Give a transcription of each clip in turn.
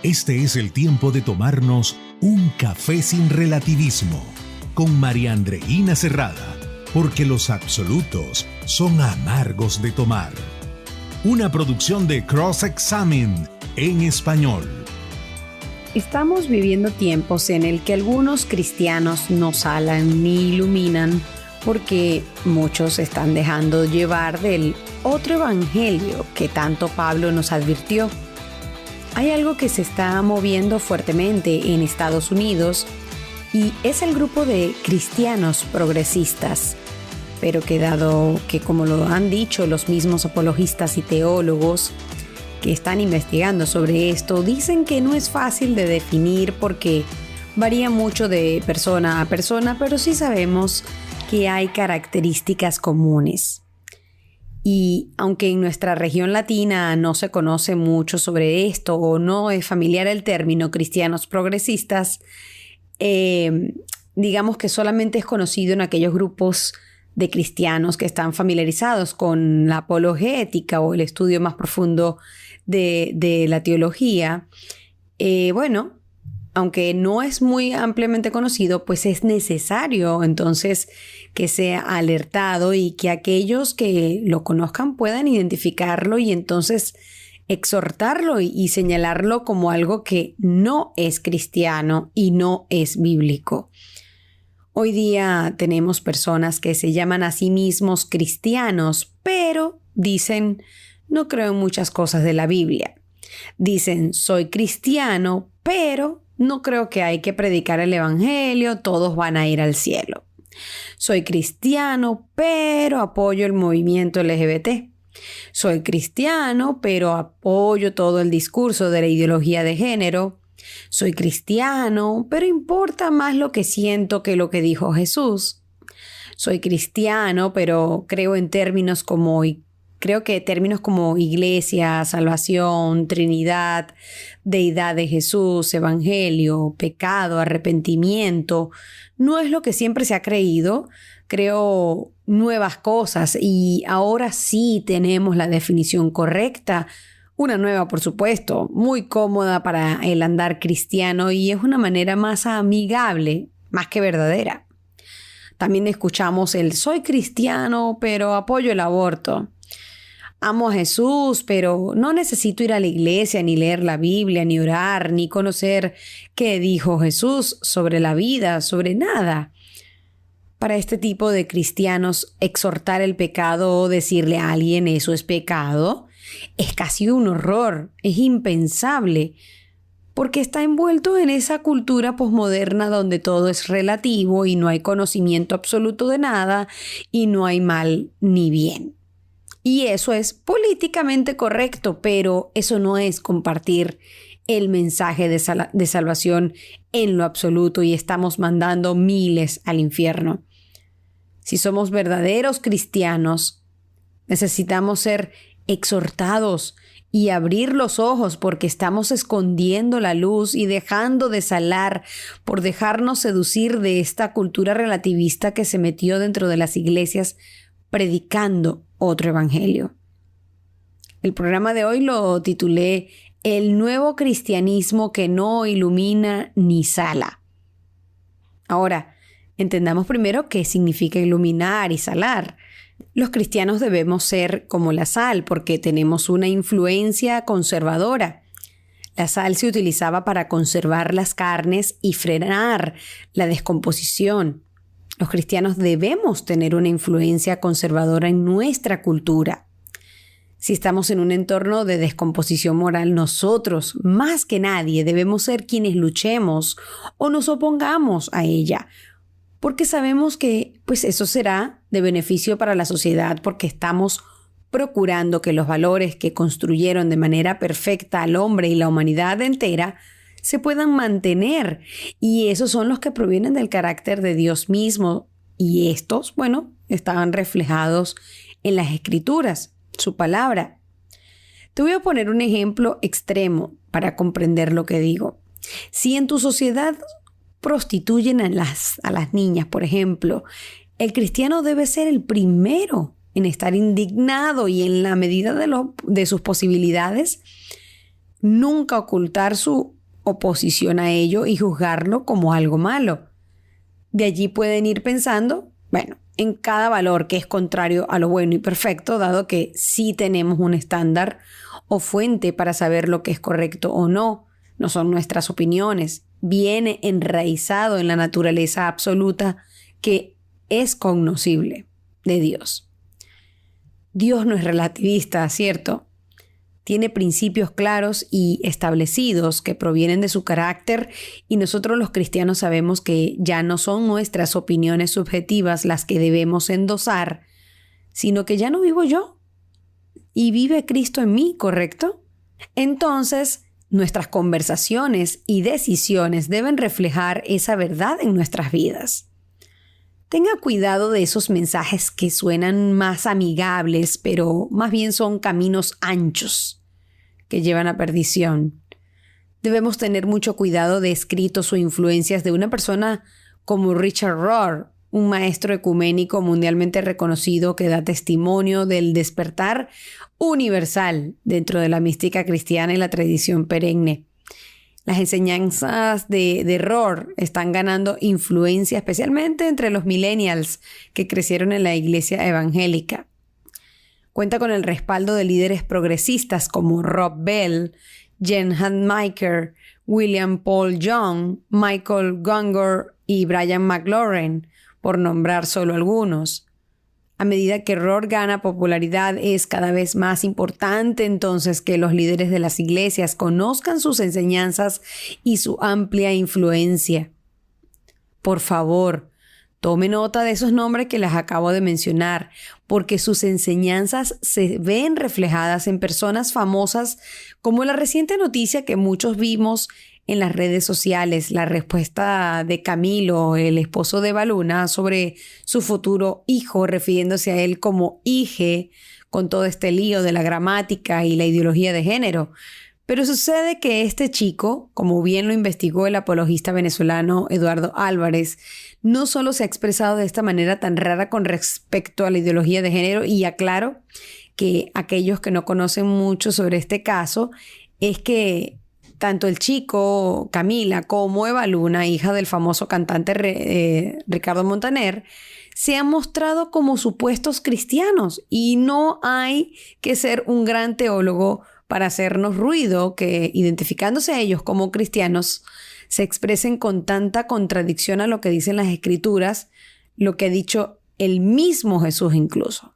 Este es el tiempo de tomarnos un café sin relativismo con María Andreina Cerrada, porque los absolutos son amargos de tomar. Una producción de Cross Examine en español. Estamos viviendo tiempos en el que algunos cristianos no salan ni iluminan porque muchos están dejando llevar del otro evangelio que tanto Pablo nos advirtió. Hay algo que se está moviendo fuertemente en Estados Unidos y es el grupo de cristianos progresistas, pero que dado que, como lo han dicho los mismos apologistas y teólogos que están investigando sobre esto, dicen que no es fácil de definir porque varía mucho de persona a persona, pero sí sabemos que hay características comunes. Y aunque en nuestra región latina no se conoce mucho sobre esto o no es familiar el término cristianos progresistas, digamos que solamente es conocido en aquellos grupos de cristianos que están familiarizados con la apologética o el estudio más profundo de la teología. Bueno, aunque no es muy ampliamente conocido, pues es necesario entonces que sea alertado y que aquellos que lo conozcan puedan identificarlo y entonces exhortarlo y señalarlo como algo que no es cristiano y no es bíblico. Hoy día tenemos personas que se llaman a sí mismos cristianos, pero dicen, no creo en muchas cosas de la Biblia. Dicen, soy cristiano, pero no creo que hay que predicar el evangelio, todos van a ir al cielo. Soy cristiano, pero apoyo el movimiento LGBT. Soy cristiano, pero apoyo todo el discurso de la ideología de género. Soy cristiano, pero importa más lo que siento que lo que dijo Jesús. Soy cristiano, pero creo que términos como iglesia, salvación, Trinidad, deidad de Jesús, evangelio, pecado, arrepentimiento, no es lo que siempre se ha creído. Creo nuevas cosas y ahora sí tenemos la definición correcta. Una nueva, por supuesto, muy cómoda para el andar cristiano y es una manera más amigable, más que verdadera. También escuchamos el soy cristiano, pero apoyo el aborto. Amo a Jesús, pero no necesito ir a la iglesia, ni leer la Biblia, ni orar, ni conocer qué dijo Jesús sobre la vida, sobre nada. Para este tipo de cristianos, exhortar el pecado o decirle a alguien eso es pecado es casi un horror, es impensable, porque está envuelto en esa cultura posmoderna donde todo es relativo y no hay conocimiento absoluto de nada y no hay mal ni bien. Y eso es políticamente correcto, pero eso no es compartir el mensaje de salvación en lo absoluto y estamos mandando miles al infierno. Si somos verdaderos cristianos, necesitamos ser exhortados y abrir los ojos porque estamos escondiendo la luz y dejando de salar por dejarnos seducir de esta cultura relativista que se metió dentro de las iglesias predicando otro evangelio. El programa de hoy lo titulé El nuevo cristianismo que no ilumina ni sala. Ahora, entendamos primero qué significa iluminar y salar. Los cristianos debemos ser como la sal porque tenemos una influencia conservadora. La sal se utilizaba para conservar las carnes y frenar la descomposición. Los cristianos debemos tener una influencia conservadora en nuestra cultura. Si estamos en un entorno de descomposición moral, nosotros, más que nadie, debemos ser quienes luchemos o nos opongamos a ella, porque sabemos que eso será de beneficio para la sociedad, porque estamos procurando que los valores que construyeron de manera perfecta al hombre y la humanidad entera se puedan mantener, y esos son los que provienen del carácter de Dios mismo, y estos, estaban reflejados en las Escrituras, su palabra. Te voy a poner un ejemplo extremo para comprender lo que digo. Si en tu sociedad prostituyen a las niñas, por ejemplo, el cristiano debe ser el primero en estar indignado y en la medida de sus posibilidades nunca ocultar su oposición a ello y juzgarlo como algo malo. De allí pueden ir pensando, bueno, en cada valor que es contrario a lo bueno y perfecto, dado que sí tenemos un estándar o fuente para saber lo que es correcto o no. No son nuestras opiniones. Viene enraizado en la naturaleza absoluta que es cognoscible de Dios. Dios no es relativista, ¿cierto? Tiene principios claros y establecidos que provienen de su carácter, y nosotros los cristianos sabemos que ya no son nuestras opiniones subjetivas las que debemos endosar, sino que ya no vivo yo y vive Cristo en mí, ¿correcto? Entonces, nuestras conversaciones y decisiones deben reflejar esa verdad en nuestras vidas. Tenga cuidado de esos mensajes que suenan más amigables, pero más bien son caminos anchos que llevan a perdición. Debemos tener mucho cuidado de escritos o influencias de una persona como Richard Rohr, un maestro ecuménico mundialmente reconocido que da testimonio del despertar universal dentro de la mística cristiana y la tradición perenne. Las enseñanzas de Rohr están ganando influencia especialmente entre los millennials que crecieron en la iglesia evangélica. Cuenta con el respaldo de líderes progresistas como Rob Bell, Jen Hatmaker, William Paul Young, Michael Gungor y Brian McLaurin, por nombrar solo algunos. A medida que Rohr gana popularidad, es cada vez más importante entonces que los líderes de las iglesias conozcan sus enseñanzas y su amplia influencia. Por favor, tome nota de esos nombres que les acabo de mencionar, porque sus enseñanzas se ven reflejadas en personas famosas, como la reciente noticia que muchos vimos en las redes sociales, la respuesta de Camilo, el esposo de Eva Luna, sobre su futuro hijo, refiriéndose a él como hije, con todo este lío de la gramática y la ideología de género. Pero sucede que este chico, como bien lo investigó el apologista venezolano Eduardo Álvarez, no solo se ha expresado de esta manera tan rara con respecto a la ideología de género, y aclaro que aquellos que no conocen mucho sobre este caso, es que tanto el chico, Camila, como Eva Luna, hija del famoso cantante Ricardo Montaner, se han mostrado como supuestos cristianos, y no hay que ser un gran teólogo para hacernos ruido que, identificándose a ellos como cristianos, se expresen con tanta contradicción a lo que dicen las Escrituras, lo que ha dicho el mismo Jesús incluso.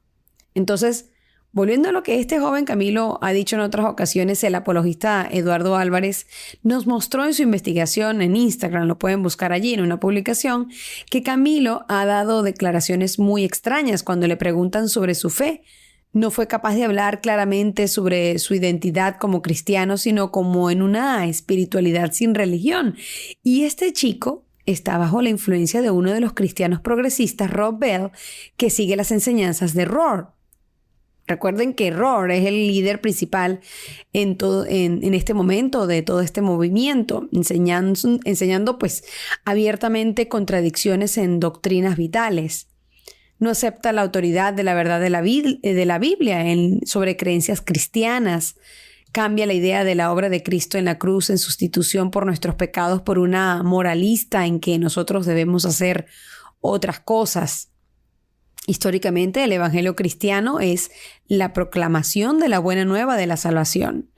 Entonces, volviendo a lo que este joven Camilo ha dicho en otras ocasiones, el apologista Eduardo Álvarez nos mostró en su investigación en Instagram, lo pueden buscar allí en una publicación, que Camilo ha dado declaraciones muy extrañas cuando le preguntan sobre su fe. No fue capaz de hablar claramente sobre su identidad como cristiano, sino como en una espiritualidad sin religión. Y este chico está bajo la influencia de uno de los cristianos progresistas, Rob Bell, que sigue las enseñanzas de Rohr. Recuerden que Rohr es el líder principal en este momento de todo este movimiento, enseñando pues abiertamente contradicciones en doctrinas vitales. No acepta la autoridad de la verdad de la Biblia sobre creencias cristianas. Cambia la idea de la obra de Cristo en la cruz en sustitución por nuestros pecados por una moralista en que nosotros debemos hacer otras cosas. Históricamente, el evangelio cristiano es la proclamación de la buena nueva de la salvación.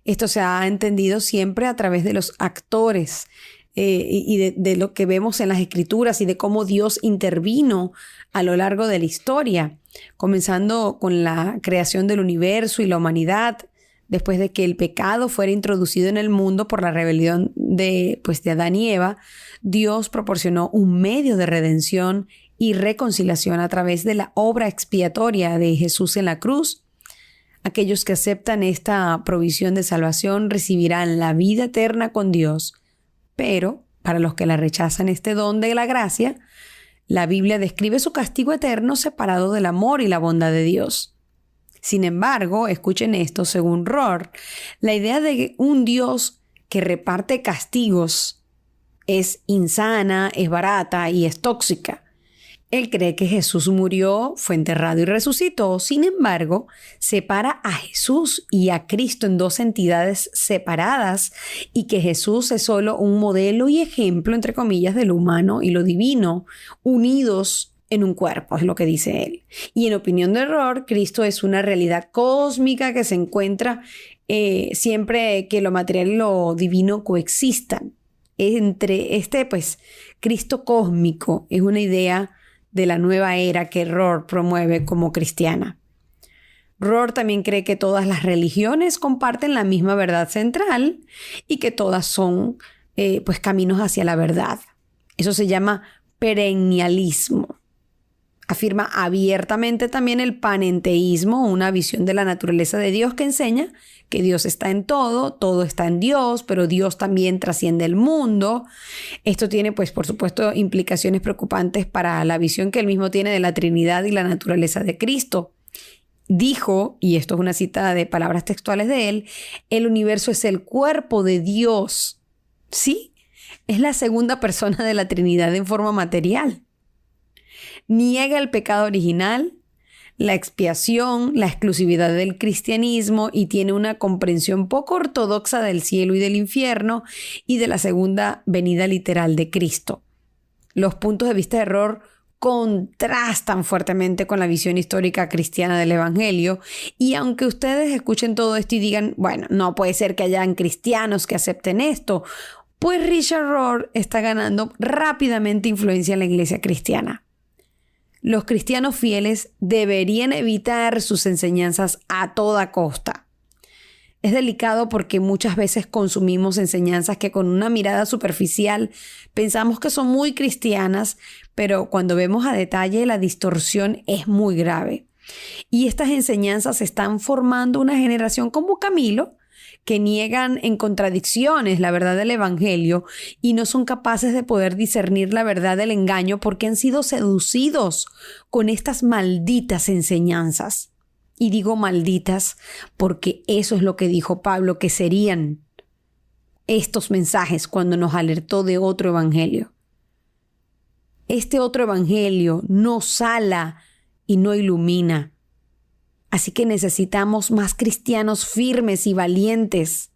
Esto se ha entendido siempre a través de los actores y de lo que vemos en las Escrituras y de cómo Dios intervino a lo largo de la historia, comenzando con la creación del universo y la humanidad, después de que el pecado fuera introducido en el mundo por la rebelión de Adán y Eva. Dios proporcionó un medio de redención y reconciliación a través de la obra expiatoria de Jesús en la cruz. Aquellos que aceptan esta provisión de salvación recibirán la vida eterna con Dios, pero para los que la rechazan este don de la gracia, la Biblia describe su castigo eterno separado del amor y la bondad de Dios. Sin embargo, escuchen esto, según Rohr, la idea de un Dios que reparte castigos es insana, es barata y es tóxica. Él cree que Jesús murió, fue enterrado y resucitó. Sin embargo, separa a Jesús y a Cristo en dos entidades separadas y que Jesús es solo un modelo y ejemplo, entre comillas, de lo humano y lo divino, unidos en un cuerpo, es lo que dice él. Y en opinión de Rohr, Cristo es una realidad cósmica que se encuentra siempre que lo material y lo divino coexistan. Entre Cristo cósmico es una idea de la nueva era que Rohr promueve como cristiana. Rohr también cree que todas las religiones comparten la misma verdad central y que todas son caminos hacia la verdad. Eso se llama perennialismo. Afirma abiertamente también el panenteísmo, una visión de la naturaleza de Dios que enseña que Dios está en todo, todo está en Dios, pero Dios también trasciende el mundo. Esto tiene, por supuesto, implicaciones preocupantes para la visión que él mismo tiene de la Trinidad y la naturaleza de Cristo. Dijo, y esto es una cita de palabras textuales de él, el universo es el cuerpo de Dios. Sí, es la segunda persona de la Trinidad en forma material. Niega el pecado original, la expiación, la exclusividad del cristianismo y tiene una comprensión poco ortodoxa del cielo y del infierno y de la segunda venida literal de Cristo. Los puntos de vista de Rohr contrastan fuertemente con la visión histórica cristiana del Evangelio y aunque ustedes escuchen todo esto y digan, bueno, no puede ser que hayan cristianos que acepten esto, pues Richard Rohr está ganando rápidamente influencia en la iglesia cristiana. Los cristianos fieles deberían evitar sus enseñanzas a toda costa. Es delicado porque muchas veces consumimos enseñanzas que con una mirada superficial pensamos que son muy cristianas, pero cuando vemos a detalle la distorsión es muy grave. Y estas enseñanzas están formando una generación como Camilo, que niegan en contradicciones la verdad del Evangelio y no son capaces de poder discernir la verdad del engaño porque han sido seducidos con estas malditas enseñanzas. Y digo malditas porque eso es lo que dijo Pablo que serían estos mensajes cuando nos alertó de otro evangelio. Este otro evangelio no sala y no ilumina. Así que necesitamos más cristianos firmes y valientes.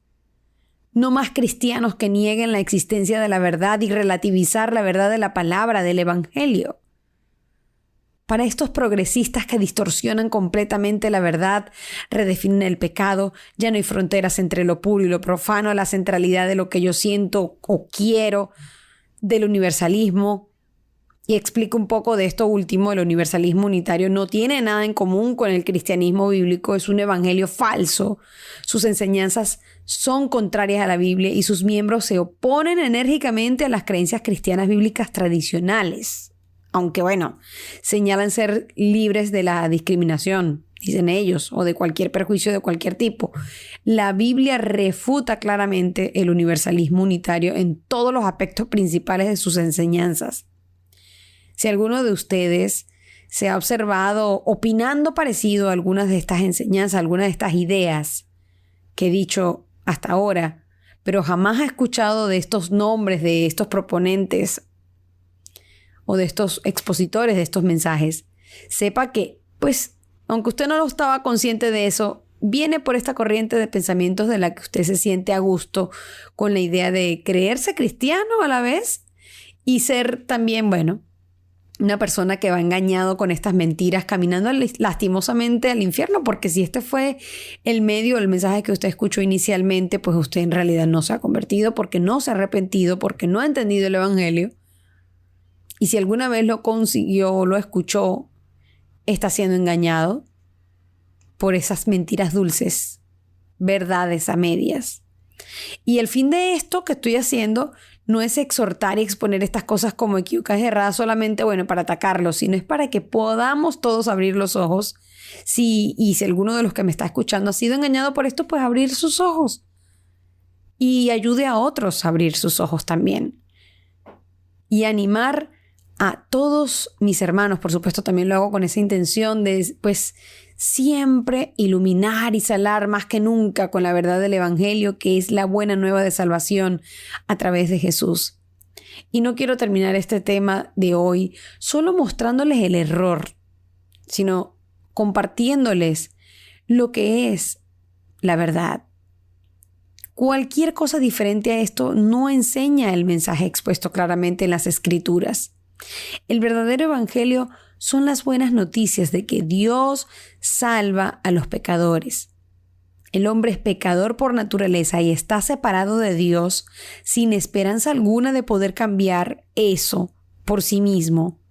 No más cristianos que nieguen la existencia de la verdad y relativizar la verdad de la palabra del evangelio. Para estos progresistas que distorsionan completamente la verdad, redefinen el pecado, ya no hay fronteras entre lo puro y lo profano, la centralidad de lo que yo siento o quiero, del universalismo. Y explico un poco de esto último, el universalismo unitario no tiene nada en común con el cristianismo bíblico, es un evangelio falso. Sus enseñanzas son contrarias a la Biblia y sus miembros se oponen enérgicamente a las creencias cristianas bíblicas tradicionales. Aunque señalan ser libres de la discriminación, dicen ellos, o de cualquier perjuicio de cualquier tipo. La Biblia refuta claramente el universalismo unitario en todos los aspectos principales de sus enseñanzas. Si alguno de ustedes se ha observado opinando parecido a algunas de estas enseñanzas, algunas de estas ideas que he dicho hasta ahora, pero jamás ha escuchado de estos nombres, de estos proponentes o de estos expositores de estos mensajes, sepa que, aunque usted no lo estaba consciente de eso, viene por esta corriente de pensamientos de la que usted se siente a gusto con la idea de creerse cristiano a la vez y ser también, una persona que va engañado con estas mentiras, caminando lastimosamente al infierno, porque si este fue el mensaje que usted escuchó inicialmente, pues usted en realidad no se ha convertido, porque no se ha arrepentido, porque no ha entendido el evangelio. Y si alguna vez lo consiguió o lo escuchó, está siendo engañado por esas mentiras dulces, verdades a medias. Y el fin de esto que estoy haciendo no es exhortar y exponer estas cosas como equivocadas y erradas solamente, para atacarlos, sino es para que podamos todos abrir los ojos. Si alguno de los que me está escuchando ha sido engañado por esto, pues abrir sus ojos y ayude a otros a abrir sus ojos también. Y animar a todos mis hermanos, por supuesto también lo hago con esa intención de siempre iluminar y salar más que nunca con la verdad del evangelio, que es la buena nueva de salvación a través de Jesús. Y no quiero terminar este tema de hoy solo mostrándoles el error, sino compartiéndoles lo que es la verdad. Cualquier cosa diferente a esto no enseña el mensaje expuesto claramente en las Escrituras. El verdadero evangelio son las buenas noticias de que Dios salva a los pecadores. El hombre es pecador por naturaleza y está separado de Dios sin esperanza alguna de poder cambiar eso por sí mismo.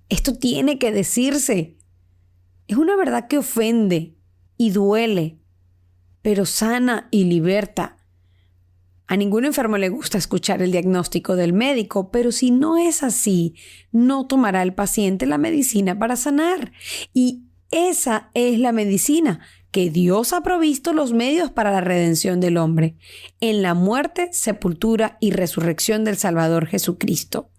Esto tiene que decirse. Es una verdad que ofende y duele, pero sana y liberta. A ningún enfermo le gusta escuchar el diagnóstico del médico, pero si no es así, no tomará el paciente la medicina para sanar. Y esa es la medicina, que Dios ha provisto los medios para la redención del hombre, en la muerte, sepultura y resurrección del Salvador Jesucristo.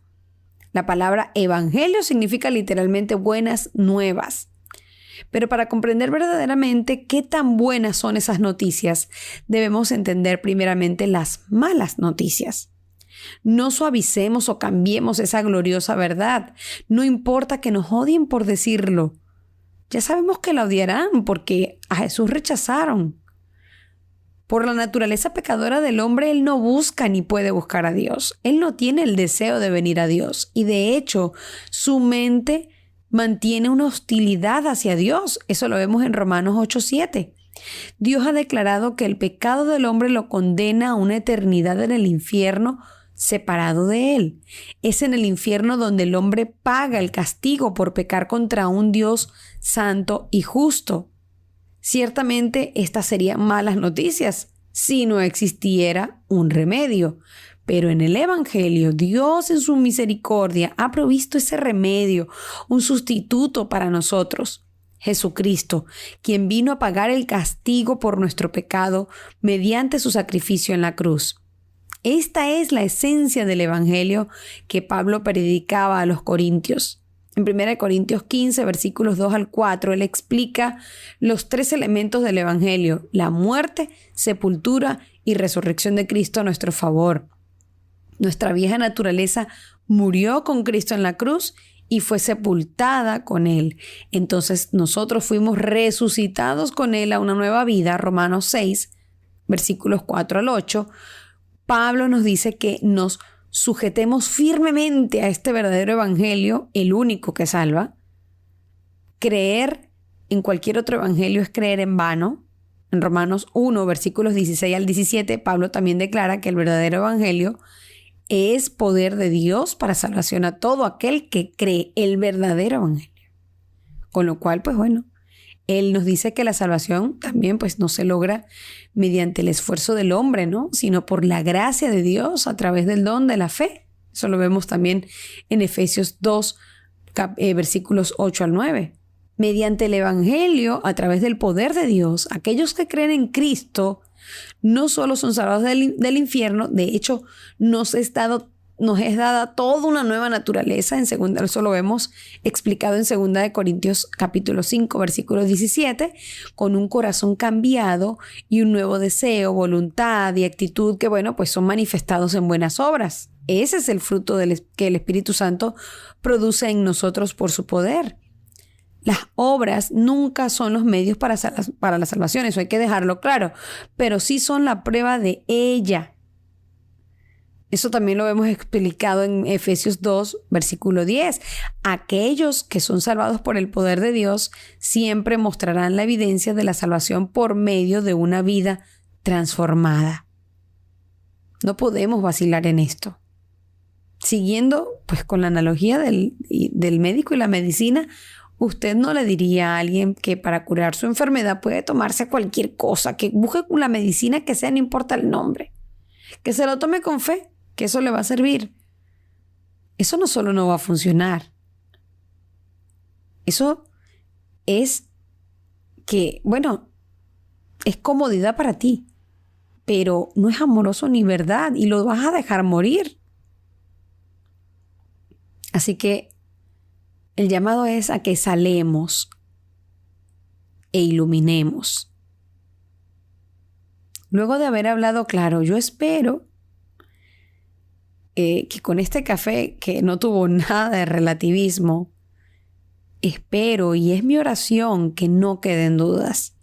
La palabra evangelio significa literalmente buenas nuevas. Pero para comprender verdaderamente qué tan buenas son esas noticias, debemos entender primeramente las malas noticias. No suavicemos o cambiemos esa gloriosa verdad. No importa que nos odien por decirlo. Ya sabemos que la odiarán porque a Jesús rechazaron. Por la naturaleza pecadora del hombre, él no busca ni puede buscar a Dios. Él no tiene el deseo de venir a Dios. Y de hecho, su mente mantiene una hostilidad hacia Dios. Eso lo vemos en Romanos 8:7. Dios ha declarado que el pecado del hombre lo condena a una eternidad en el infierno separado de él. Es en el infierno donde el hombre paga el castigo por pecar contra un Dios santo y justo. Ciertamente estas serían malas noticias si no existiera un remedio. Pero en el Evangelio, Dios en su misericordia ha provisto ese remedio, un sustituto para nosotros. Jesucristo, quien vino a pagar el castigo por nuestro pecado mediante su sacrificio en la cruz. Esta es la esencia del Evangelio que Pablo predicaba a los corintios. En 1 Corintios 15, versículos 2 al 4, él explica los 3 elementos del Evangelio: la muerte, sepultura y resurrección de Cristo a nuestro favor. Nuestra vieja naturaleza murió con Cristo en la cruz y fue sepultada con Él. Entonces nosotros fuimos resucitados con Él a una nueva vida. Romanos 6, versículos 4 al 8. Pablo nos dice que nos sujetemos firmemente a este verdadero evangelio, el único que salva. Creer en cualquier otro evangelio es creer en vano. En Romanos 1, versículos 16 al 17, Pablo también declara que el verdadero evangelio es poder de Dios para salvación a todo aquel que cree el verdadero evangelio. Con lo cual, pues bueno, él nos dice que la salvación también pues no se logra mediante el esfuerzo del hombre, ¿no? Sino por la gracia de Dios a través del don de la fe. Eso lo vemos también en Efesios 2, versículos 8 al 9. Mediante el evangelio, a través del poder de Dios, aquellos que creen en Cristo no solo son salvados del infierno, de hecho nos es dada toda una nueva naturaleza. Eso lo vemos explicado en 2 Corintios capítulo 5, versículo 17, con un corazón cambiado y un nuevo deseo, voluntad y actitud que, bueno, pues son manifestados en buenas obras. Ese es el fruto que el Espíritu Santo produce en nosotros por su poder. Las obras nunca son los medios para la salvación, eso hay que dejarlo claro, pero sí son la prueba de ella. Eso también lo hemos explicado en Efesios 2, versículo 10. Aquellos que son salvados por el poder de Dios siempre mostrarán la evidencia de la salvación por medio de una vida transformada. No podemos vacilar en esto. Siguiendo pues con la analogía del médico y la medicina, usted no le diría a alguien que para curar su enfermedad puede tomarse cualquier cosa, que busque la medicina que sea, no importa el nombre, que se lo tome con fe, que eso le va a servir. Eso no solo no va a funcionar. Eso es que, bueno, es comodidad para ti, pero no es amoroso ni verdad y lo vas a dejar morir. Así que el llamado es a que salemos e iluminemos. Luego de haber hablado claro, yo espero que con este café que no tuvo nada de relativismo, espero y es mi oración que no queden dudas.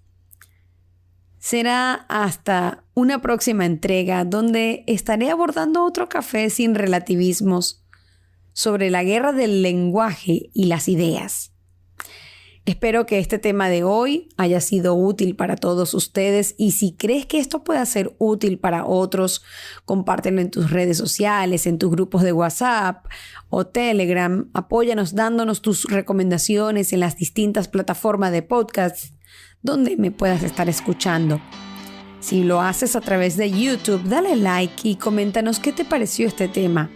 Será hasta una próxima entrega donde estaré abordando otro café sin relativismos sobre la guerra del lenguaje y las ideas. Espero que este tema de hoy haya sido útil para todos ustedes y si crees que esto pueda ser útil para otros, compártelo en tus redes sociales, en tus grupos de WhatsApp o Telegram. Apóyanos dándonos tus recomendaciones en las distintas plataformas de podcast donde me puedas estar escuchando. Si lo haces a través de YouTube, dale like y coméntanos qué te pareció este tema.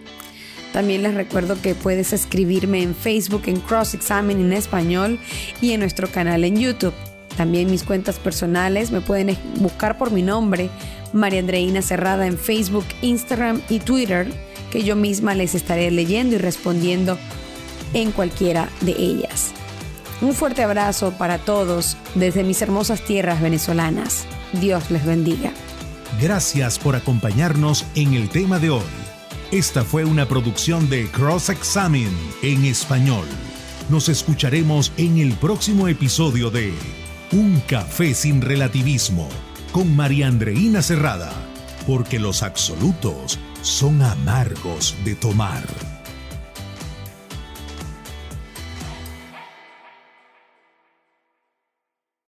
También les recuerdo que puedes escribirme en Facebook en Cross Examine en español y en nuestro canal en YouTube. También mis cuentas personales me pueden buscar por mi nombre, María Andreina Cerrada, en Facebook, Instagram y Twitter, que yo misma les estaré leyendo y respondiendo en cualquiera de ellas. Un fuerte abrazo para todos desde mis hermosas tierras venezolanas. Dios les bendiga. Gracias por acompañarnos en el tema de hoy. Esta fue una producción de Cross Examine en español. Nos escucharemos en el próximo episodio de Un Café sin Relativismo con María Andreina Cerrada, porque los absolutos son amargos de tomar.